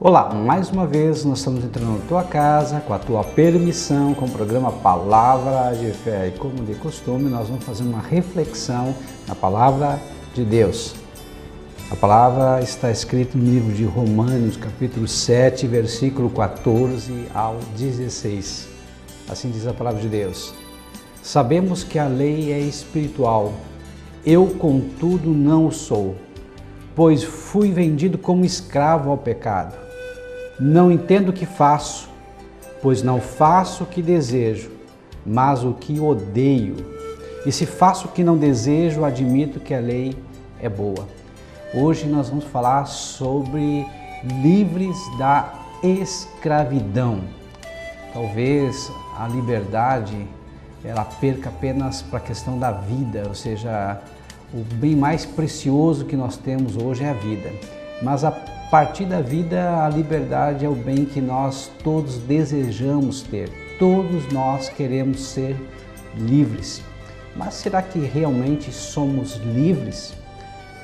Olá, mais uma vez nós estamos entrando na tua casa, com a tua permissão, com o programa Palavra de Fé. E como de costume, nós vamos fazer uma reflexão na Palavra de Deus. A palavra está escrita no livro de Romanos, capítulo 7, versículo 14 ao 16. Assim diz a Palavra de Deus. Sabemos que a lei é espiritual, eu contudo não o sou, pois fui vendido como escravo ao pecado. Não entendo o que faço, pois não faço o que desejo, mas o que odeio. E se faço o que não desejo, admito que a lei é boa. Hoje nós vamos falar sobre livres da escravidão. Talvez a liberdade ela perca apenas para a questão da vida, ou seja, o bem mais precioso que nós temos hoje é a vida. Mas a partir da vida, a liberdade é o bem que nós todos desejamos ter. Todos nós queremos ser livres. Mas será que realmente somos livres?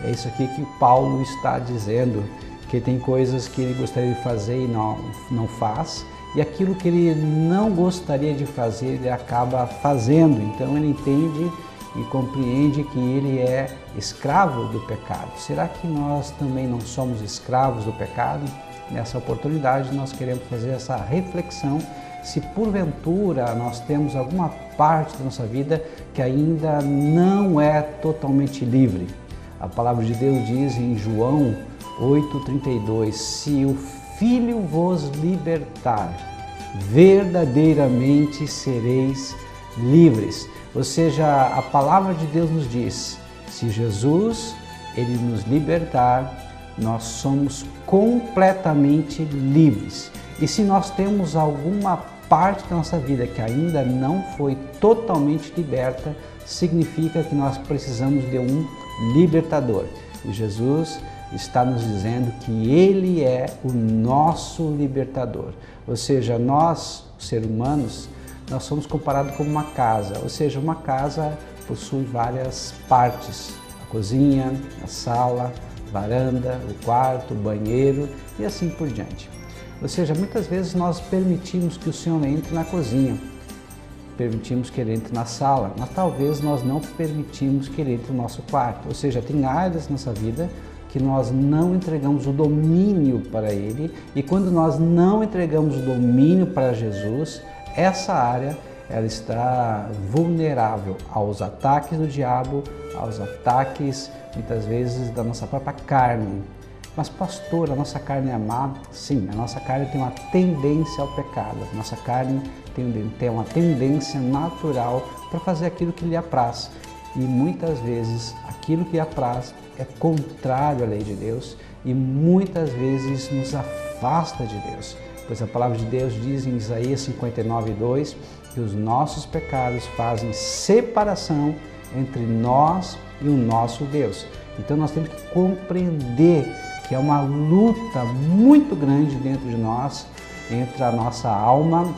É isso aqui que Paulo está dizendo, que tem coisas que ele gostaria de fazer e não faz, e aquilo que ele não gostaria de fazer, ele acaba fazendo. Então ele entende e compreende que ele é escravo do pecado. Será que nós também não somos escravos do pecado? Nessa oportunidade nós queremos fazer essa reflexão, se porventura nós temos alguma parte da nossa vida que ainda não é totalmente livre. A palavra de Deus diz em João 8,32, se o Filho vos libertar, verdadeiramente sereis livres. Ou seja, a palavra de Deus nos diz, se Jesus ele nos libertar, nós somos completamente livres. E se nós temos alguma parte da nossa vida que ainda não foi totalmente liberta, significa que nós precisamos de um libertador. E Jesus está nos dizendo que Ele é o nosso libertador. Ou seja, nós, seres humanos, nós somos comparados como uma casa, ou seja, uma casa possui várias partes, a cozinha, a sala, a varanda, o quarto, o banheiro e assim por diante. Ou seja, muitas vezes nós permitimos que o Senhor entre na cozinha, permitimos que Ele entre na sala, mas talvez nós não permitimos que Ele entre no nosso quarto. Ou seja, tem áreas na nossa vida que nós não entregamos o domínio para Ele, e quando nós não entregamos o domínio para Jesus, essa área ela está vulnerável aos ataques do diabo, aos ataques muitas vezes da nossa própria carne. Mas pastor, a nossa carne é má? Sim, a nossa carne tem uma tendência ao pecado, a nossa carne tem uma tendência natural para fazer aquilo que lhe apraz. E muitas vezes aquilo que lhe apraz é contrário à lei de Deus e muitas vezes nos afasta de Deus. Pois a palavra de Deus diz em Isaías 59:2 que os nossos pecados fazem separação entre nós e o nosso Deus. Então nós temos que compreender que é uma luta muito grande dentro de nós, entre a nossa alma,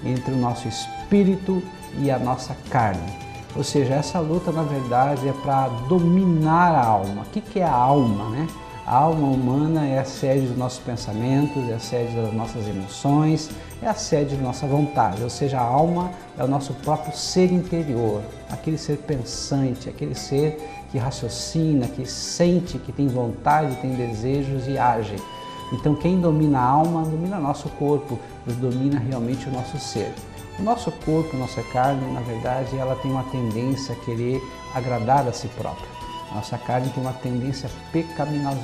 entre o nosso espírito e a nossa carne. Ou seja, essa luta na verdade é para dominar a alma. O que é a alma, né? A alma humana é a sede dos nossos pensamentos, é a sede das nossas emoções, é a sede da nossa vontade. Ou seja, a alma é o nosso próprio ser interior, aquele ser pensante, aquele ser que raciocina, que sente, que tem vontade, tem desejos e age. Então quem domina a alma, domina nosso corpo, domina realmente o nosso ser. O nosso corpo, nossa carne, na verdade, ela tem uma tendência a querer agradar a si própria. Nossa carne tem uma tendência pecaminosa.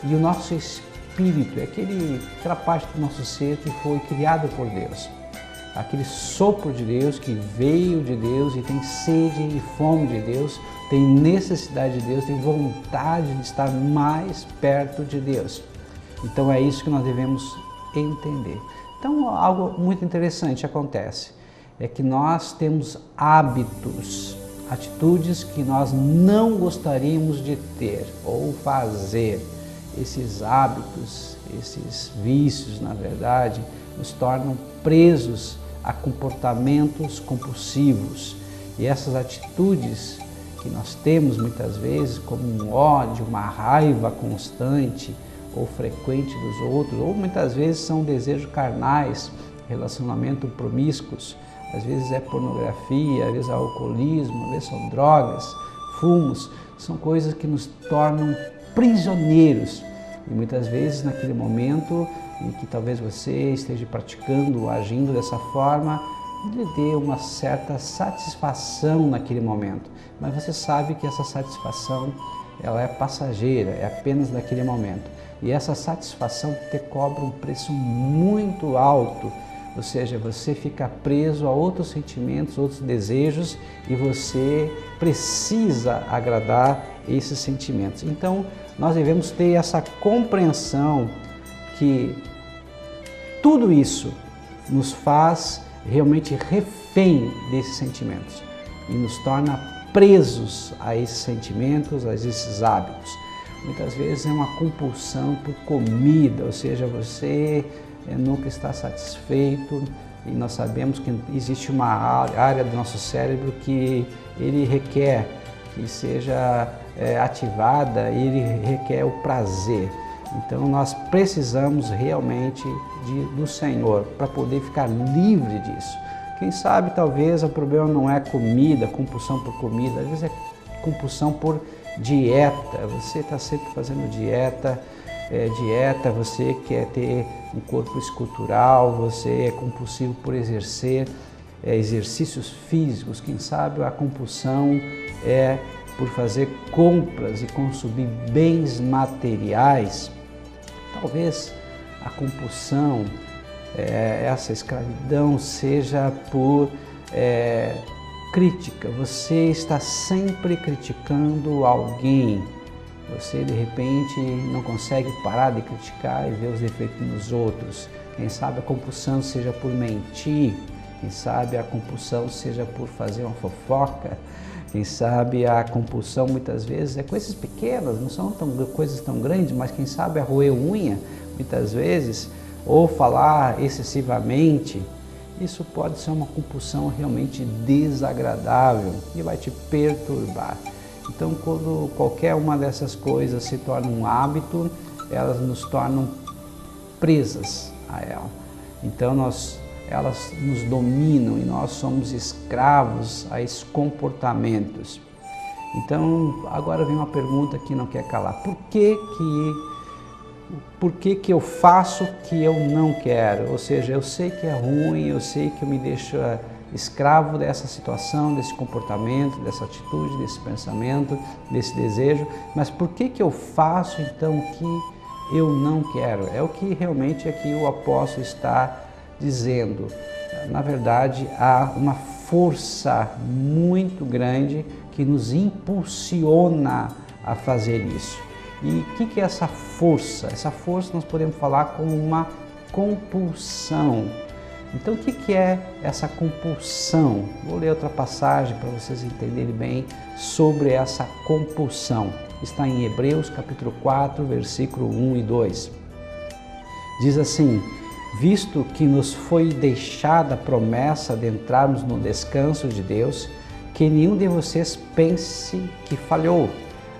E o nosso espírito é aquela parte do nosso ser que foi criado por Deus. Aquele sopro de Deus que veio de Deus e tem sede e fome de Deus, tem necessidade de Deus, tem vontade de estar mais perto de Deus. Então é isso que nós devemos entender. Então algo muito interessante acontece, é que nós temos hábitos, atitudes que nós não gostaríamos de ter ou fazer. Esses hábitos, esses vícios, na verdade, nos tornam presos a comportamentos compulsivos. E essas atitudes que nós temos muitas vezes, como um ódio, uma raiva constante ou frequente dos outros, ou muitas vezes são desejos carnais, relacionamento promíscuos, às vezes é pornografia, às vezes é alcoolismo, às vezes são drogas, fumos, são coisas que nos tornam prisioneiros. E muitas vezes naquele momento em que talvez você esteja praticando, agindo dessa forma, lhe dê uma certa satisfação naquele momento. Mas você sabe que essa satisfação ela é passageira, é apenas naquele momento. E essa satisfação te cobra um preço muito alto, ou seja, você fica preso a outros sentimentos, outros desejos e você precisa agradar esses sentimentos. Então, nós devemos ter essa compreensão que tudo isso nos faz realmente refém desses sentimentos e nos torna presos a esses sentimentos, a esses hábitos. Muitas vezes é uma compulsão por comida, ou seja, você nunca está satisfeito e nós sabemos que existe uma área do nosso cérebro que ele requer que seja ativada e ele requer o prazer. Então nós precisamos realmente do Senhor para poder ficar livre disso. Quem sabe talvez o problema não é comida, compulsão por comida, às vezes é compulsão por dieta. Você está sempre fazendo dieta, você quer ter um corpo escultural, você é compulsivo por exercer exercícios físicos. Quem sabe a compulsão é por fazer compras e consumir bens materiais. Talvez a compulsão, essa escravidão seja por crítica. Você está sempre criticando alguém. Você de repente não consegue parar de criticar e ver os defeitos nos outros. Quem sabe a compulsão seja por mentir. Quem sabe a compulsão seja por fazer uma fofoca. Quem sabe a compulsão muitas vezes é coisas pequenas, não são coisas tão grandes, mas quem sabe é roer unha muitas vezes ou falar excessivamente. Isso pode ser uma compulsão realmente desagradável e vai te perturbar. Então, quando qualquer uma dessas coisas se torna um hábito, elas nos tornam presas a ela. Então, elas nos dominam e nós somos escravos a esses comportamentos. Então, agora vem uma pergunta que não quer calar. Por que eu faço o que eu não quero? Ou seja, eu sei que é ruim, eu sei que eu me deixo escravo dessa situação, desse comportamento, dessa atitude, desse pensamento, desse desejo, mas por que eu faço então o que eu não quero? É o que realmente aqui o apóstolo está dizendo. Na verdade, há uma força muito grande que nos impulsiona a fazer isso. E o que é essa força? Essa força nós podemos falar como uma compulsão. Então, o que é essa compulsão? Vou ler outra passagem para vocês entenderem bem sobre essa compulsão. Está em Hebreus capítulo 4, versículo 1 e 2. Diz assim: visto que nos foi deixada a promessa de entrarmos no descanso de Deus, que nenhum de vocês pense que falhou.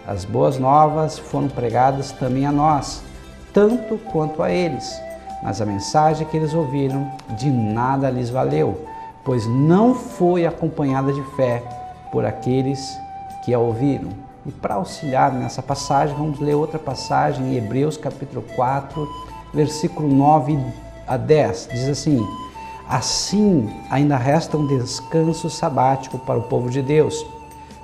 As boas novas foram pregadas também a nós, tanto quanto a eles. Mas a mensagem que eles ouviram de nada lhes valeu, pois não foi acompanhada de fé por aqueles que a ouviram. E para auxiliar nessa passagem, vamos ler outra passagem em Hebreus capítulo 4, versículo 9 a 10. Diz assim: assim ainda resta um descanso sabático para o povo de Deus,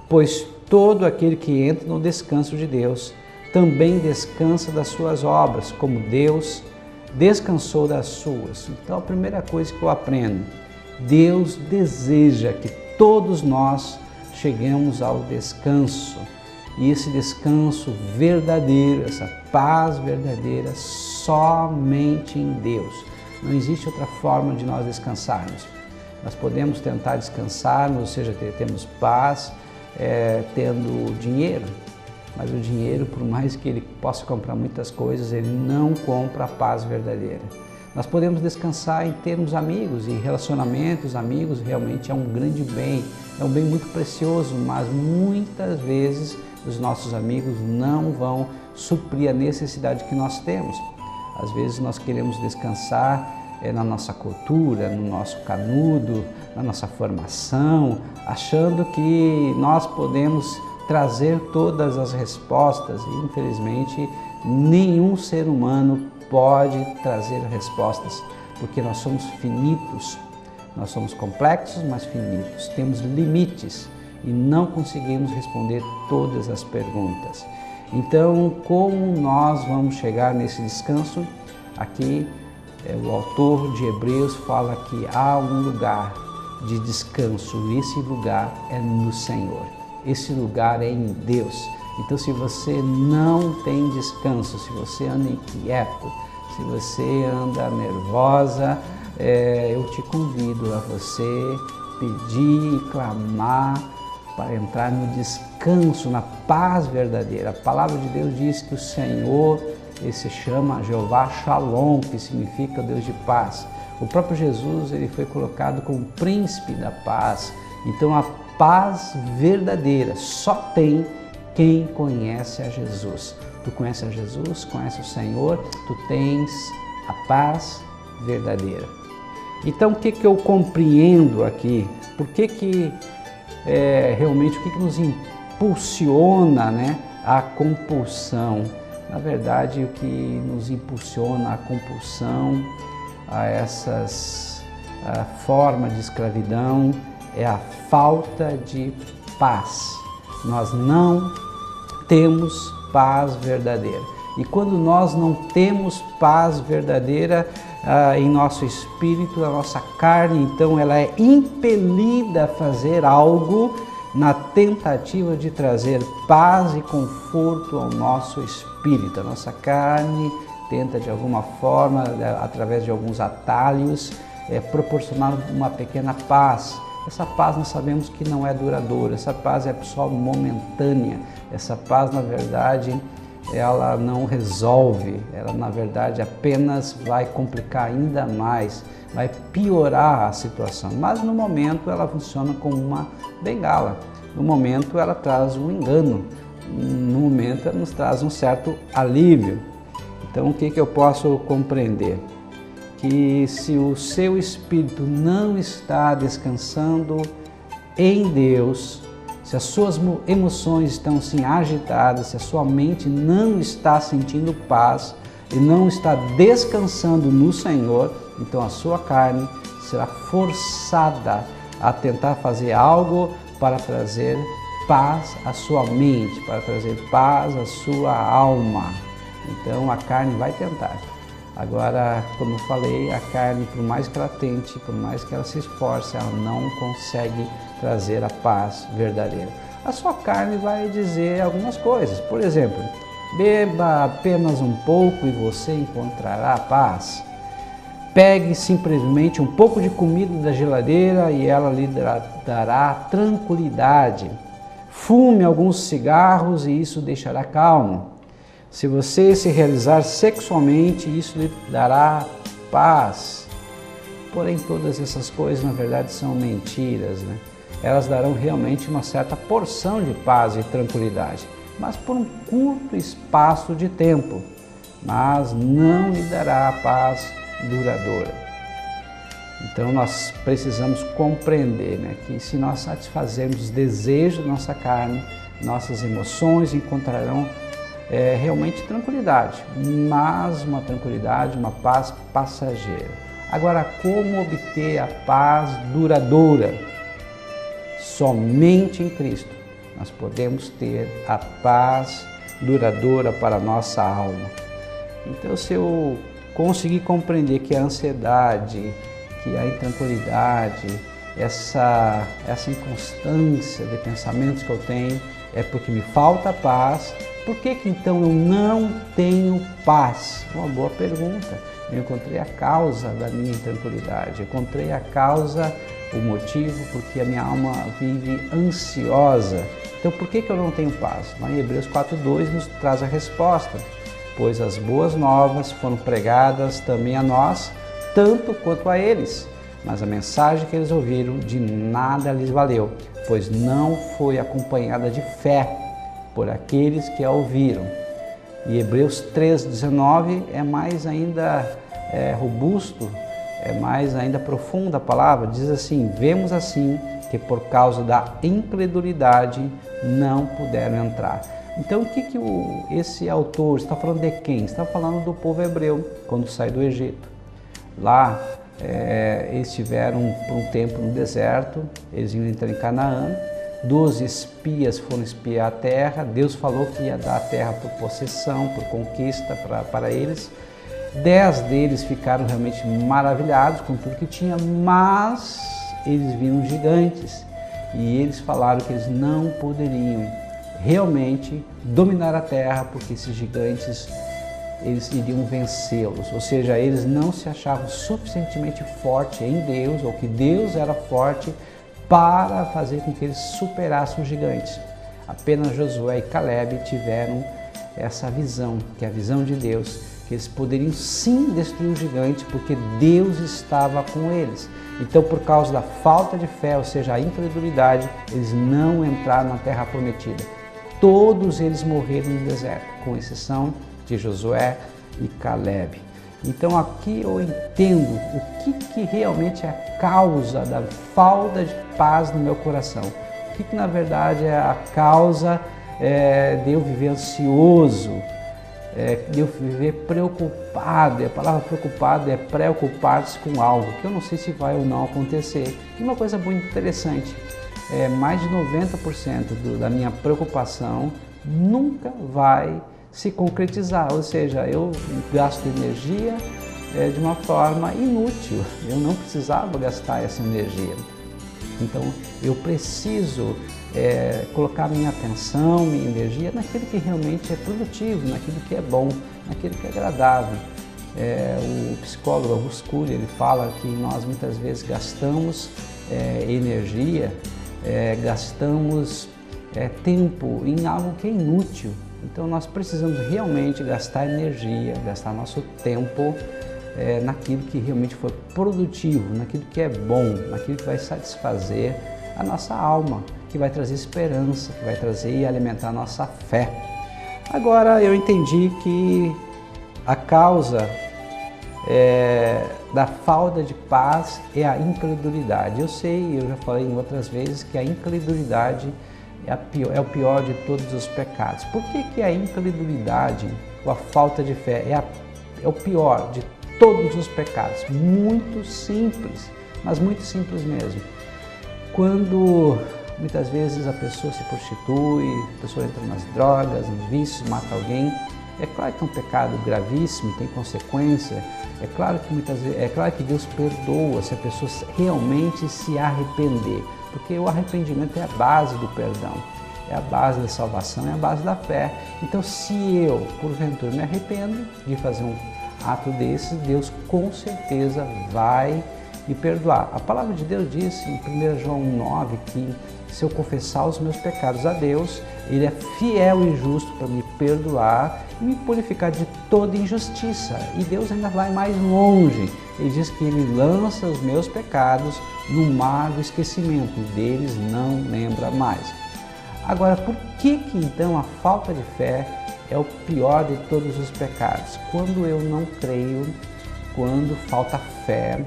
pois todo aquele que entra no descanso de Deus também descansa das suas obras, como Deus descansou das suas. Então, a primeira coisa que eu aprendo: Deus deseja que todos nós cheguemos ao descanso. E esse descanso verdadeiro, essa paz verdadeira, somente em Deus. Não existe outra forma de nós descansarmos. Nós podemos tentar descansar, ou seja, temos paz, tendo dinheiro. Mas o dinheiro, por mais que ele possa comprar muitas coisas, ele não compra a paz verdadeira. Nós podemos descansar em termos amigos e relacionamentos, amigos realmente é um grande bem, é um bem muito precioso, mas muitas vezes os nossos amigos não vão suprir a necessidade que nós temos. Às vezes nós queremos descansar na nossa cultura, no nosso canudo, na nossa formação, achando que nós podemos trazer todas as respostas e, infelizmente, nenhum ser humano pode trazer respostas, porque nós somos finitos, nós somos complexos, mas finitos, temos limites e não conseguimos responder todas as perguntas. Então, como nós vamos chegar nesse descanso? Aqui, o autor de Hebreus fala que há um lugar de descanso, e esse lugar é no Senhor, esse lugar é em Deus. Então, se você não tem descanso, se você anda inquieto, se você anda nervosa, eu te convido a você pedir e clamar para entrar no descanso, na paz verdadeira. A palavra de Deus diz que o Senhor, ele se chama Jeová Shalom, que significa Deus de paz. O próprio Jesus, ele foi colocado como príncipe da paz. Então a paz verdadeira só tem quem conhece a Jesus. Tu conheces a Jesus, conheces o Senhor, tu tens a paz verdadeira. Então o que eu compreendo aqui? Por que realmente o que nos impulsiona, né, a compulsão? Na verdade, o que nos impulsiona a compulsão, a essas formas de escravidão, é a falta de paz. Nós não temos paz verdadeira. E quando nós não temos paz verdadeira em nosso espírito, na nossa carne, então ela é impelida a fazer algo na tentativa de trazer paz e conforto ao nosso espírito. A nossa carne tenta de alguma forma, através de alguns atalhos, proporcionar uma pequena paz. Essa paz nós sabemos que não é duradoura, essa paz é só momentânea, essa paz na verdade ela não resolve, ela na verdade apenas vai complicar ainda mais, vai piorar a situação, mas no momento ela funciona como uma bengala, no momento ela traz um engano, no momento ela nos traz um certo alívio. Então o que eu posso compreender? Que se o seu espírito não está descansando em Deus, se as suas emoções estão assim agitadas, se a sua mente não está sentindo paz e não está descansando no Senhor, então a sua carne será forçada a tentar fazer algo para trazer paz à sua mente, para trazer paz à sua alma. Então a carne vai tentar. Agora, como eu falei, a carne, por mais que ela tente, por mais que ela se esforce, ela não consegue trazer a paz verdadeira. A sua carne vai dizer algumas coisas. Por exemplo, beba apenas um pouco e você encontrará paz. Pegue simplesmente um pouco de comida da geladeira e ela lhe dará tranquilidade. Fume alguns cigarros e isso deixará calmo. Se você se realizar sexualmente, isso lhe dará paz. Porém, todas essas coisas, na verdade, são mentiras, né? Elas darão realmente uma certa porção de paz e tranquilidade, mas por um curto espaço de tempo, mas não lhe dará paz duradoura. Então, nós precisamos compreender, né, que se nós satisfazermos os desejos da nossa carne, nossas emoções encontrarão realmente tranquilidade, mas uma tranquilidade, uma paz passageira. Agora, como obter a paz duradoura? Somente em Cristo nós podemos ter a paz duradoura para a nossa alma. Então, se eu conseguir compreender que a ansiedade, que a intranquilidade, essa inconstância de pensamentos que eu tenho é porque me falta paz. Por que então eu não tenho paz? Uma boa pergunta. Eu encontrei a causa da minha intranquilidade, eu encontrei a causa, o motivo porque a minha alma vive ansiosa. Então por que eu não tenho paz? Lá em Hebreus 4:2 nos traz a resposta. Pois as boas novas foram pregadas também a nós, tanto quanto a eles. Mas a mensagem que eles ouviram de nada lhes valeu, pois não foi acompanhada de fé por aqueles que a ouviram. E Hebreus 3,19 é mais ainda robusto, é mais ainda profunda a palavra. Diz assim: vemos assim que por causa da incredulidade não puderam entrar. Então o que esse autor está falando de quem? Está falando do povo hebreu, quando sai do Egito. Lá eles estiveram por um tempo no deserto, eles iam entrar em Canaã. 12 espias foram espiar a terra. Deus falou que ia dar a terra por possessão, por conquista para eles. 10 deles ficaram realmente maravilhados com tudo que tinha, mas eles viram gigantes e eles falaram que eles não poderiam realmente dominar a terra, porque esses gigantes eles iriam vencê-los, ou seja, eles não se achavam suficientemente fortes em Deus, ou que Deus era forte para fazer com que eles superassem os gigantes. Apenas Josué e Caleb tiveram essa visão, que é a visão de Deus, que eles poderiam sim destruir os gigantes, porque Deus estava com eles. Então, por causa da falta de fé, ou seja, a incredulidade, eles não entraram na terra prometida. Todos eles morreram no deserto, com exceção de Josué e Caleb. Então aqui eu entendo o que realmente é a causa da falta de paz no meu coração. O que na verdade é a causa de eu viver ansioso, de eu viver preocupado. A palavra preocupado é preocupar-se com algo que eu não sei se vai ou não acontecer. E uma coisa muito interessante, mais de 90% da minha preocupação nunca vai se concretizar, ou seja, eu gasto energia de uma forma inútil, eu não precisava gastar essa energia. Então eu preciso colocar minha atenção, minha energia naquilo que realmente é produtivo, naquilo que é bom, naquilo que é agradável. O psicólogo Augusto Cury, ele fala que nós muitas vezes gastamos energia, gastamos tempo em algo que é inútil. Então nós precisamos realmente gastar energia, gastar nosso tempo naquilo que realmente for produtivo, naquilo que é bom, naquilo que vai satisfazer a nossa alma, que vai trazer esperança, que vai trazer e alimentar a nossa fé. Agora eu entendi que a causa da falta de paz é a incredulidade. Eu sei, eu já falei em outras vezes que a incredulidade é o pior de todos os pecados. Por que a incredulidade ou a falta de fé é o pior de todos os pecados? Muito simples, mas muito simples mesmo. Quando muitas vezes a pessoa se prostitui, a pessoa entra nas drogas, nos vícios, mata alguém, é claro que é um pecado gravíssimo, tem consequência. É claro que Deus perdoa se a pessoa realmente se arrepender. Porque o arrependimento é a base do perdão, é a base da salvação, é a base da fé. Então, se eu, porventura, me arrependo de fazer um ato desses, Deus com certeza vai me perdoar. A palavra de Deus diz em 1 João 9 que se eu confessar os meus pecados a Deus, Ele é fiel e justo para me perdoar e me purificar de toda injustiça. E Deus ainda vai mais longe. Ele diz que Ele lança os meus pecados no mar do esquecimento e deles não lembra mais. Agora, por que então a falta de fé é o pior de todos os pecados? Quando eu não creio, quando falta fé,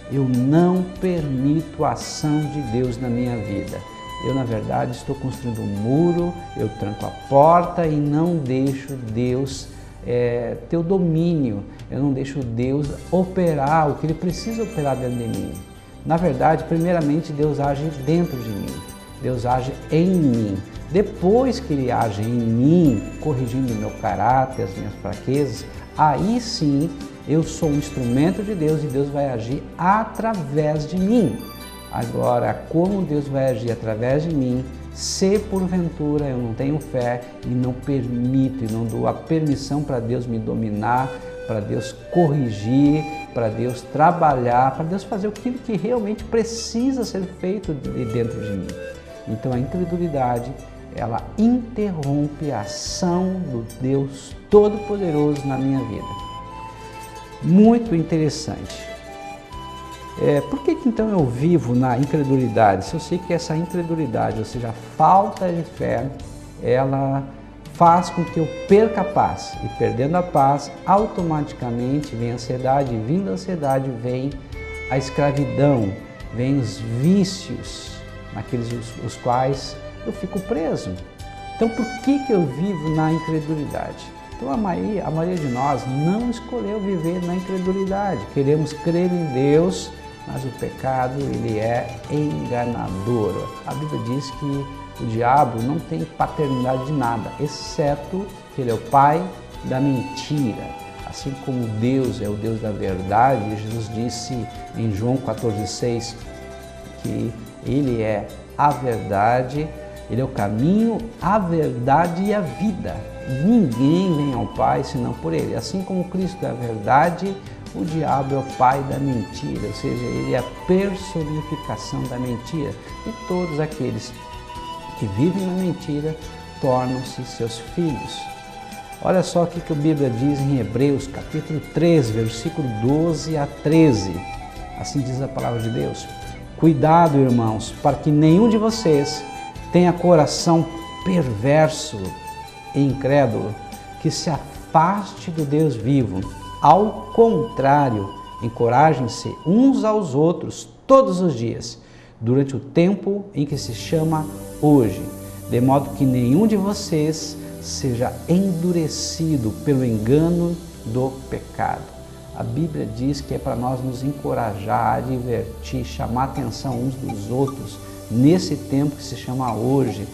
eu não permito a ação de Deus na minha vida. Eu, na verdade, estou construindo um muro, eu tranco a porta e não deixo Deus ter o domínio, eu não deixo Deus operar o que Ele precisa operar dentro de mim. Na verdade, primeiramente, Deus age dentro de mim, Deus age em mim. Depois que Ele age em mim, corrigindo o meu caráter, as minhas fraquezas, aí sim eu sou um instrumento de Deus e Deus vai agir através de mim. Agora, como Deus vai agir através de mim, se porventura eu não tenho fé e não permito e não dou a permissão para Deus me dominar, para Deus corrigir, para Deus trabalhar, para Deus fazer aquilo que realmente precisa ser feito dentro de mim. Então a incredulidade, ela interrompe a ação do Deus Todo-Poderoso na minha vida. Muito interessante. Por que então eu vivo na incredulidade? Se eu sei que essa incredulidade, ou seja, a falta de fé, ela faz com que eu perca a paz. E perdendo a paz, automaticamente vem a ansiedade, e vindo a ansiedade vem a escravidão, vem os vícios, naqueles os quais eu fico preso. Então por que eu vivo na incredulidade? Então a maioria de nós não escolheu viver na incredulidade. Queremos crer em Deus, mas o pecado ele é enganador. A Bíblia diz que o diabo não tem paternidade de nada, exceto que ele é o pai da mentira. Assim como Deus é o Deus da verdade, Jesus disse em João 14,6 que ele é a verdade, ele é o caminho, a verdade e a vida. Ninguém vem ao Pai senão por ele. Assim como Cristo é a verdade, o diabo é o pai da mentira, ou seja, ele é a personificação da mentira. E todos aqueles que vivem na mentira tornam-se seus filhos. Olha só o que a Bíblia diz em Hebreus, capítulo 13, versículo 12 a 13. Assim diz a palavra de Deus. Cuidado, irmãos, para que nenhum de vocês tenha coração perverso e incrédulo, que se afaste do Deus vivo. Ao contrário, encorajem-se uns aos outros todos os dias, durante o tempo em que se chama hoje, de modo que nenhum de vocês seja endurecido pelo engano do pecado. A Bíblia diz que é para nós nos encorajar, advertir, chamar a atenção uns dos outros nesse tempo que se chama hoje.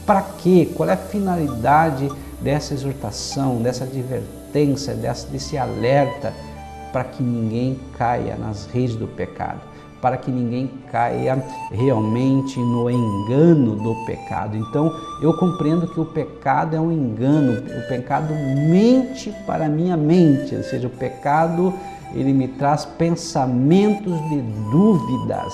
Para quê? Qual é a finalidade dessa exortação, dessa advertência, desse alerta? Para que ninguém caia nas redes do pecado, para que ninguém caia realmente no engano do pecado. Então, eu compreendo que o pecado é um engano, o pecado mente para a minha mente, ou seja, o pecado ele me traz pensamentos de dúvidas,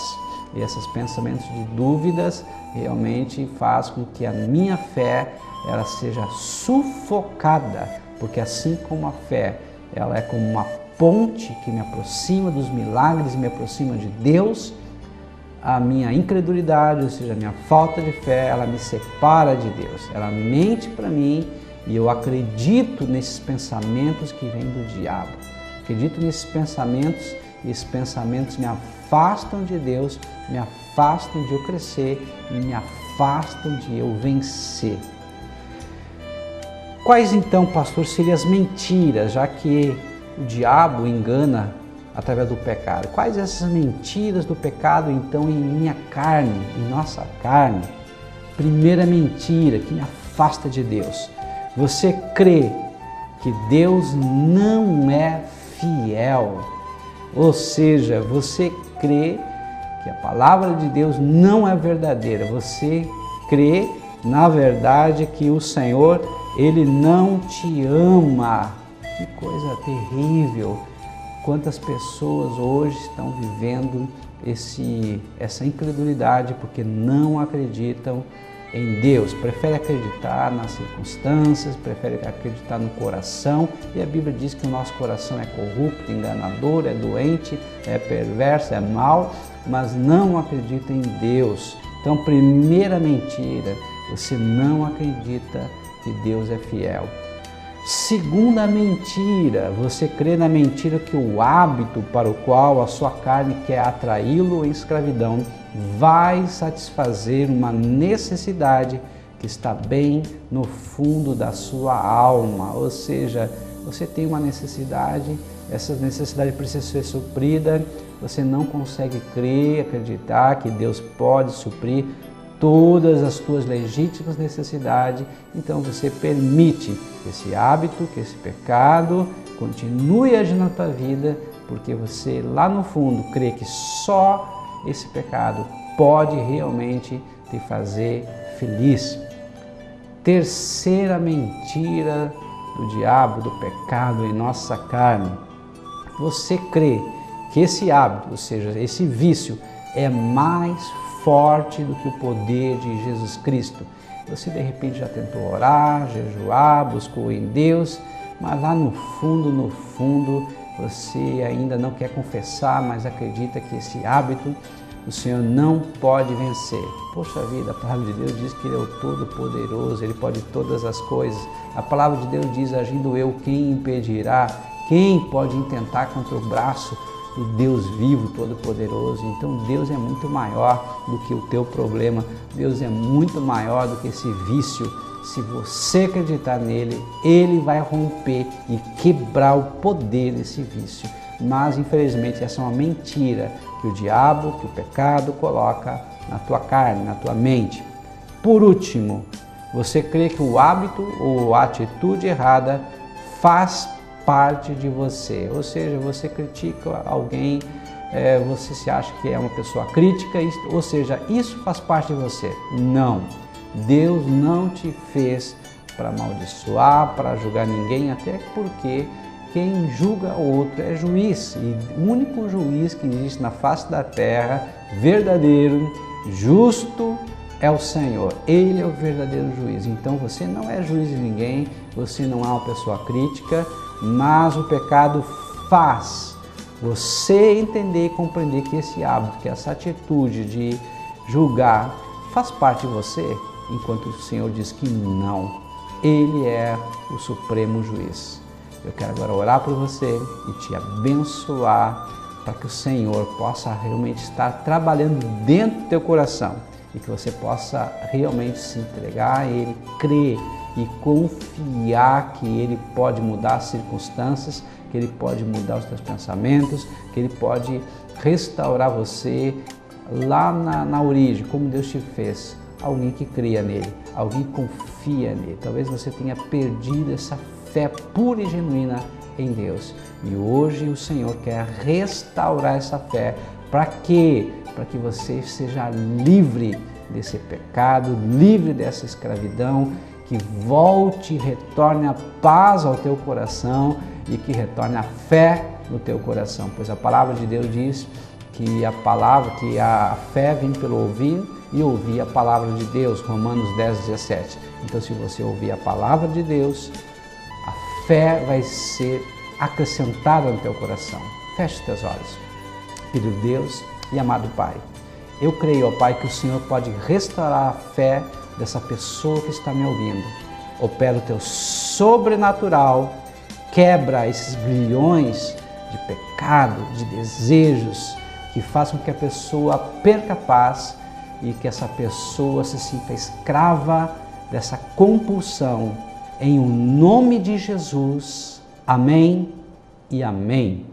e esses pensamentos de dúvidas realmente faz com que a minha fé ela seja sufocada, porque assim como a fé ela é como uma ponte que me aproxima dos milagres, me aproxima de Deus, a minha incredulidade, ou seja, a minha falta de fé, ela me separa de Deus, ela mente para mim e eu acredito nesses pensamentos que vêm do diabo, acredito nesses pensamentos e esses pensamentos me afastam de Deus, me afastam de eu crescer e me afastam de eu vencer. Quais então, pastor, seriam as mentiras, já que o diabo engana através do pecado? Quais essas mentiras do pecado então em minha carne, em nossa carne? Primeira mentira que me afasta de Deus. Você crê que Deus não é fiel, ou seja, você crê que a palavra de Deus não é verdadeira, você crê na verdade que o Senhor, Ele não te ama. Que coisa terrível! Quantas pessoas hoje estão vivendo essa incredulidade porque não acreditam em Deus, prefere acreditar nas circunstâncias, prefere acreditar no coração, e a Bíblia diz que o nosso coração é corrupto, enganador, é doente, é perverso, é mau, mas não acredita em Deus. Então, primeira mentira, você não acredita que Deus é fiel. Segunda mentira, você crê na mentira que o hábito para o qual a sua carne quer atraí-lo em escravidão vai satisfazer uma necessidade que está bem no fundo da sua alma. Ou seja, você tem uma necessidade, essa necessidade precisa ser suprida, você não consegue crer, acreditar que Deus pode suprir todas as tuas legítimas necessidades, então você permite que esse hábito, que esse pecado continue agindo na tua vida, porque você lá no fundo crê que só esse pecado pode realmente te fazer feliz. Terceira mentira do diabo, do pecado em nossa carne. Você crê que esse hábito, ou seja, esse vício, é mais forte do que o poder de Jesus Cristo. Você de repente já tentou orar, jejuar, buscou em Deus, mas lá no fundo, você ainda não quer confessar, mas acredita que esse hábito o Senhor não pode vencer. Poxa vida, a palavra de Deus diz que Ele é o Todo-Poderoso, Ele pode todas as coisas. A palavra de Deus diz, agindo eu, quem impedirá? Quem pode intentar contra o braço do Deus vivo, Todo-Poderoso? Então Deus é muito maior do que o teu problema, Deus é muito maior do que esse vício. Se você acreditar nele, Ele vai romper e quebrar o poder desse vício. Mas infelizmente essa é uma mentira que o diabo, que o pecado coloca na tua carne, na tua mente. Por último, você crê que o hábito ou a atitude errada faz parte de você, ou seja, você critica alguém, você se acha que é uma pessoa crítica, ou seja, isso faz parte de você. Não, Deus não te fez para amaldiçoar, para julgar ninguém, até porque quem julga o outro é juiz, e o único juiz que existe na face da terra, verdadeiro, justo, é o Senhor. Ele é o verdadeiro juiz. Então você não é juiz de ninguém, você não é uma pessoa crítica, mas o pecado faz você entender e compreender que esse hábito, que essa atitude de julgar faz parte de você, enquanto o Senhor diz que não. Ele é o supremo juiz. Eu quero agora orar por você e te abençoar para que o Senhor possa realmente estar trabalhando dentro do teu coração e que você possa realmente se entregar a Ele, crer e confiar que Ele pode mudar as circunstâncias, que Ele pode mudar os teus pensamentos, que Ele pode restaurar você lá na origem, como Deus te fez. Alguém que cria nele, alguém que confia nele. Talvez você tenha perdido essa fé pura e genuína em Deus. E hoje o Senhor quer restaurar essa fé. Para quê? Para que você seja livre desse pecado, livre dessa escravidão, que volte e retorne a paz ao teu coração e que retorne a fé no teu coração. Pois a palavra de Deus diz que a fé vem pelo ouvir e ouvir a palavra de Deus, Romanos 10:17. Então, se você ouvir a palavra de Deus, a fé vai ser acrescentada no teu coração. Feche os teus olhos. Querido Deus e amado Pai, eu creio, ó Pai, que o Senhor pode restaurar a fé dessa pessoa que está me ouvindo. Opera o teu sobrenatural, quebra esses grilhões de pecado, de desejos, que façam com que a pessoa perca a paz e que essa pessoa se sinta escrava dessa compulsão. Em o nome de Jesus. Amém e amém.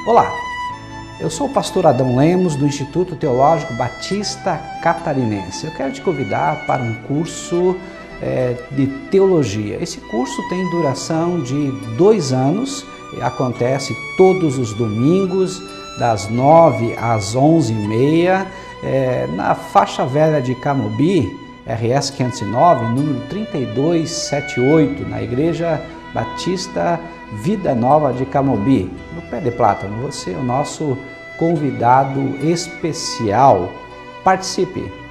Olá, eu sou o pastor Adão Lemos do Instituto Teológico Batista Catarinense. Eu quero te convidar para um curso de teologia. Esse curso tem duração de 2 anos, acontece todos os domingos, das 9 às 11h30, na faixa velha de Camobi, RS 509, número 3278, na Igreja Batista Vida Nova de Camobi, no Pé de Plátano. Você é o nosso convidado especial. Participe!